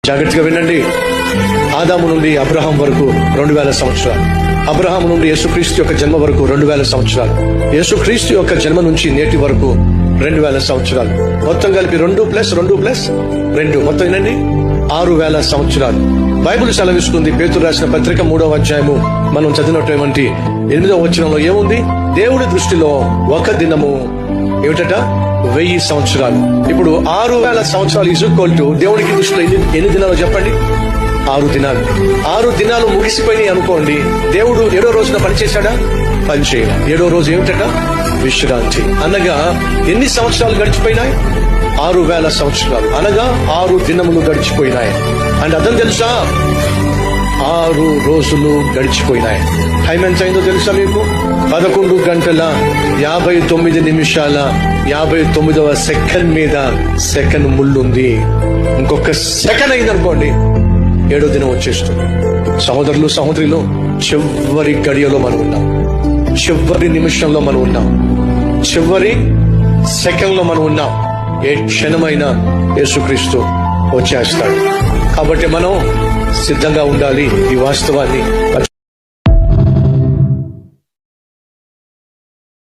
జాగ్రత్తగా వినండి. ఆదాము నుండి అబ్రహాం వరకు 2000 సంవత్సరాలు, అబ్రహాం నుండి యేసుక్రీస్తు యొక్క జన్మ వరకు 2000 సంవత్సరాలు, యేసుక్రీస్తు యొక్క జన్మ నుంచి నేటి వరకు 2000 సంవత్సరాలు. మొత్తం కలిపి 2+2+2 మొత్తం వినండి, 6000 సంవత్సరాలు. బైబిల్ సెలవిస్తుంది, పేతురు రాసిన పత్రిక 3వ అధ్యాయము మనం చదివినటువంటి 8వ వచనంలో ఏముంది? దేవుడి దృష్టిలో ఒక దినము ఏమిటట? 1000 సంవత్సరాలు. ఇప్పుడు 6000 సంవత్సరాలు ఈక్వల్ టు దేవుడికి దృష్టిలో ఎన్ని దినాలు చెప్పండి? 6 దినాలు. 6 దినాలు ముగిసిపోయినాయి అనుకోండి. దేవుడు 7వ రోజున పనిచేశాడా? పని చేయాలి. 7వ రోజు ఏమిటట? విశ్రాంతి. అనగా ఎన్ని సంవత్సరాలు గడిచిపోయినాయి? 6000 సంవత్సరాలు, అనగా 6 దినములు గడిచిపోయినాయి. అంటే అర్థం తెలుసా? 6 రోజులు గడిచిపోయినాయి. టైం ఎంత అయిందో తెలుసా మీకు? 11 గంటల 59 నిమిషాల 59వ సెకండ్ మీద సెకండ్ ముళ్ళుంది. ఇంకొక సెకండ్ అయిందనుకోండి 7వ దినం వచ్చేస్తుంది. సహోదరులు సహోదరులు, చివరి గడియలో మనం ఉన్నాం, చివరి నిమిషంలో మనం ఉన్నాం, చివరి సెకండ్ లో మనం ఉన్నాం. ఏ క్షణమైనా యేసుక్రీస్తు వచ్చేస్తాడు. కాబట్టి మనం సిద్ధంగా ఉండాలి. ఈ వాస్తవాన్ని